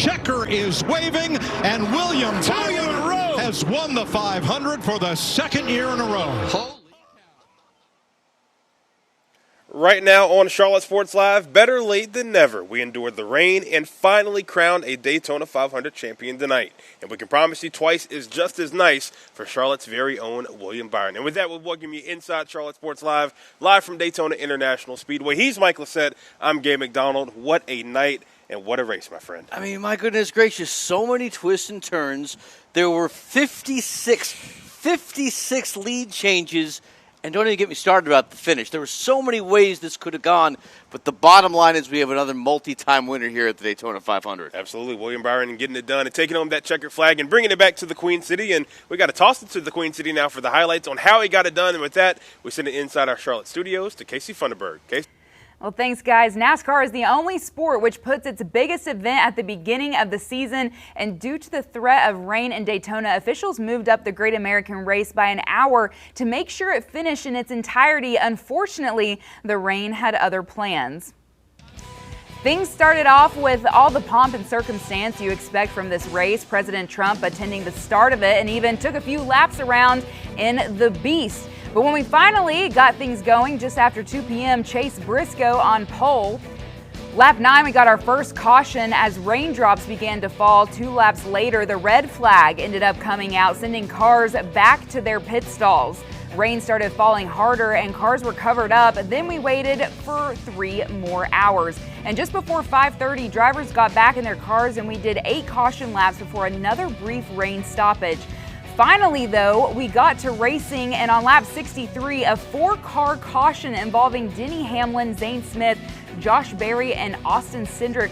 checker is waving, and William Byron has won the 500 for the second year in a row. Right now on Charlotte Sports Live, better late than never. We endured the rain and finally crowned a Daytona 500 champion tonight. And we can promise you twice is just as nice for Charlotte's very own William Byron. And with that, we'll welcome you inside Charlotte Sports Live, live from Daytona International Speedway. He's Mike Lissette. I'm Gabe McDonald. What a night and what a race, my friend. I mean, my goodness gracious, so many twists and turns. There were 56 lead changes. And don't even get me started about the finish. There were so many ways this could have gone, but the bottom line is we have another multi-time winner here at the Daytona 500. Absolutely. William Byron getting it done and taking home that checkered flag and bringing it back to the Queen City. And we got to toss it to the Queen City now for the highlights on how he got it done. And with that, we send it inside our Charlotte studios to Casey Funderburg. Casey? Well, thanks, guys. NASCAR is the only sport which puts its biggest event at the beginning of the season. And due to the threat of rain in Daytona, officials moved up the Great American Race by an hour to make sure it finished in its entirety. Unfortunately, the rain had other plans. Things started off with all the pomp and circumstance you expect from this race. President Trump attending the start of it and even took a few laps around in the Beast. But when we finally got things going just after 2 p.m., Chase Briscoe on pole. Lap 9, we got our first caution as raindrops began to fall. 2 laps later, the red flag ended up coming out, sending cars back to their pit stalls. Rain started falling harder and cars were covered up. Then we waited for 3 more hours. And just before 5:30, drivers got back in their cars and we did 8 caution laps before another brief rain stoppage. Finally, though, we got to racing, and on lap 63, a 4-car caution involving Denny Hamlin, Zane Smith, Josh Berry, and Austin Cindric.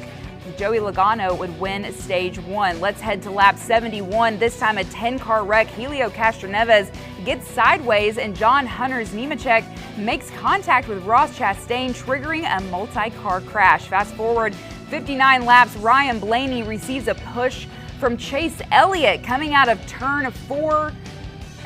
Joey Logano would win stage 1. Let's head to lap 71. This time a 10-car wreck. Helio Castroneves gets sideways, and John Hunter's Nemechek makes contact with Ross Chastain, triggering a multi-car crash. Fast forward 59 laps, Ryan Blaney receives a push from Chase Elliott coming out of turn 4,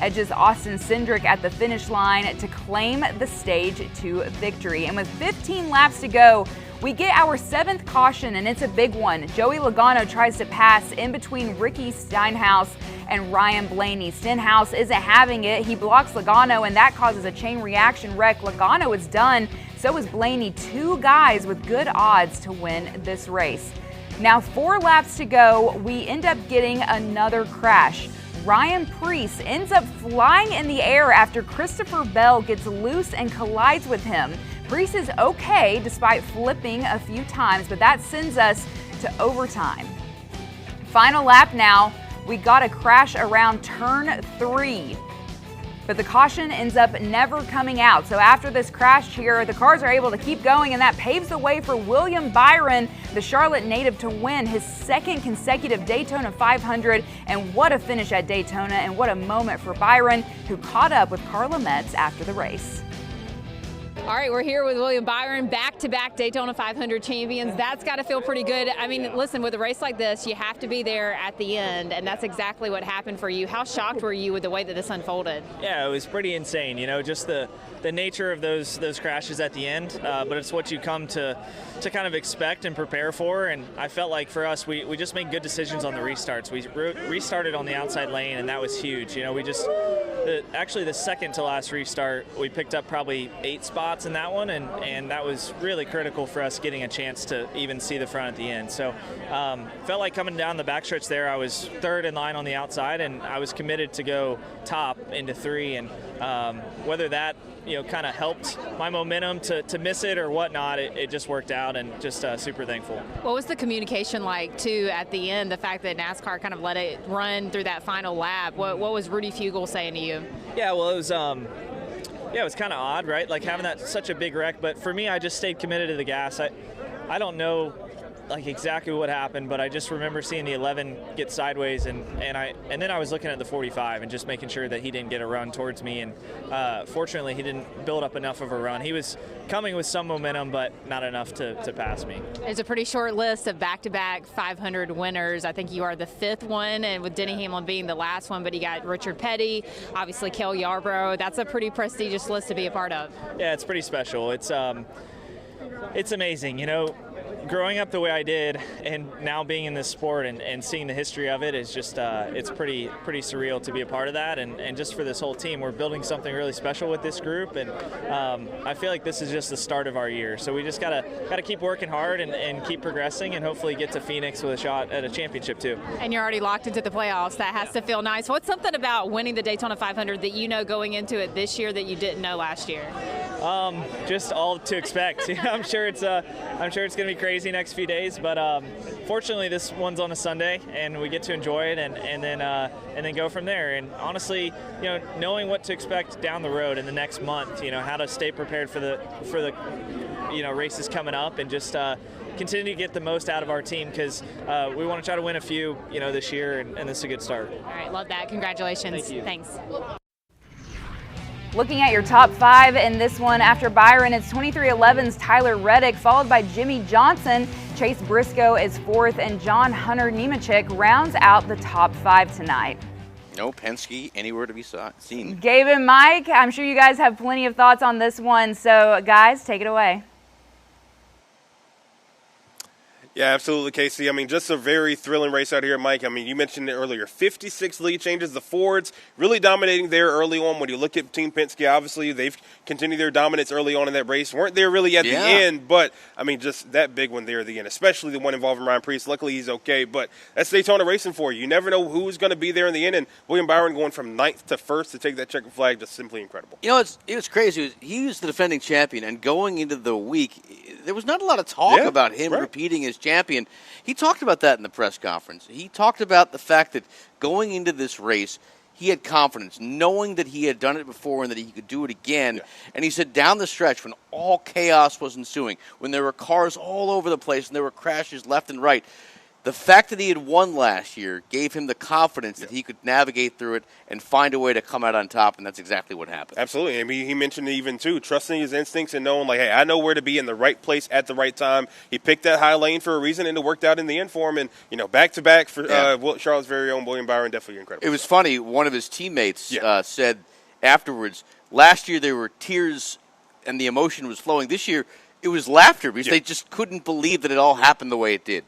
edges Austin Cindric at the finish line to claim the stage 2 victory. And with 15 laps to go, we get our 7th caution, and it's a big one. Joey Logano tries to pass in between Ricky Stenhouse and Ryan Blaney. Stenhouse isn't having it. He blocks Logano, and that causes a chain reaction wreck. Logano is done. So is Blaney. 2 guys with good odds to win this race. Now 4 laps to go, we end up getting another crash. Ryan Preece ends up flying in the air after Christopher Bell gets loose and collides with him. Preece is okay despite flipping a few times, but that sends us to overtime. Final lap now, we got a crash around turn 3. But the caution ends up never coming out. So after this crash here, the cars are able to keep going, and that paves the way for William Byron, the Charlotte native, to win his 2nd consecutive Daytona 500. And what a finish at Daytona, and what a moment for Byron, who caught up with Carla Metz after the race. All right, we're here with William Byron, back-to-back Daytona 500 champions. That's got to feel pretty good. I mean, listen, with a race like this, you have to be there at the end, and that's exactly what happened for you. How shocked were you with the way that this unfolded? Yeah, it was pretty insane. You know, just the nature of those crashes at the end, but it's what you come to kind of expect and prepare for. And I felt like for us, we just made good decisions on the restarts. We restarted on the outside lane, and that was huge. You know, actually the second to last restart, we picked up probably 8 spots in that one, and that was really critical for us getting a chance to even see the front at the end. So felt like coming down the backstretch there, I was 3rd in line on the outside, and I was committed to go top into 3, and whether that kind of helped my momentum to miss it or whatnot, it just worked out, and just super thankful. What was the communication like too at the end, the fact that NASCAR kind of let it run through that final lap? What was Rudy Fugle saying to you? Yeah, well, it was it was kind of odd, right? Like having that such a big wreck, but for me, I just stayed committed to the gas. I don't know like exactly what happened, but I just remember seeing the 11 get sideways, and then I was looking at the 45 and just making sure that he didn't get a run towards me, and fortunately he didn't build up enough of a run. He was coming with some momentum, but not enough to pass me. It's a pretty short list of back-to-back 500 winners. I think you are the 5th one, and with Denny Hamlin being the last one, but you got Richard Petty, obviously Cale Yarborough. That's a pretty prestigious list to be a part of. Yeah, it's pretty special. It's amazing, you know. growing up the way I did and now being in this sport and seeing the history of it is just it's pretty surreal to be a part of that, and just for this whole team, we're building something really special with this group, and I feel like this is just the start of our year, so we just gotta keep working hard and keep progressing and hopefully get to Phoenix with a shot at a championship too. And you're already locked into the playoffs. That has to feel nice. What's something about winning the Daytona 500 that you know going into it this year that you didn't know last year? Just all to expect. I'm sure it's going to be crazy next few days, but fortunately this one's on a Sunday and we get to enjoy it and then go from there. And honestly, knowing what to expect down the road in the next month, how to stay prepared for the races coming up, and just continue to get the most out of our team, because we want to try to win a few this year, and this is a good start. All right, love that. Congratulations. Thank you. Thanks. Looking at your top 5 in this one, after Byron, it's 2311's Tyler Reddick, followed by Jimmy Johnson. Chase Briscoe is 4th, and John Hunter Nemechek rounds out the top 5 tonight. No Penske anywhere to be seen. Gabe and Mike, I'm sure you guys have plenty of thoughts on this one, so guys, take it away. Yeah, absolutely, Casey. I mean, just a very thrilling race out here, Mike. I mean, you mentioned it earlier, 56 lead changes. The Fords really dominating there early on. When you look at Team Penske, obviously they've continued their dominance early on in that race. Weren't there really at the end, but, I mean, just that big one there at the end, especially the one involving Ryan Preece. Luckily, he's okay, but that's Daytona racing for you. You never know who's going to be there in the end, and William Byron going from 9th to 1st to take that checkered flag, just simply incredible. It was crazy. He was the defending champion, and going into the week, there was not a lot of talk about him repeating as champion. He talked about that in the press conference. He talked about the fact that going into this race, he had confidence, knowing that he had done it before and that he could do it again. Yeah. And he said down the stretch, when all chaos was ensuing, when there were cars all over the place and there were crashes left and right, the fact that he had won last year gave him the confidence that he could navigate through it and find a way to come out on top, and that's exactly what happened. Absolutely. I mean, he mentioned even, too, trusting his instincts and knowing, like, hey, I know where to be in the right place at the right time. He picked that high lane for a reason, and it worked out in the end for him. And, back-to-back for Charlotte's very own William Byron, definitely incredible. It was funny. One of his teammates said afterwards, last year there were tears and the emotion was flowing. This year it was laughter because they just couldn't believe that it all happened the way it did.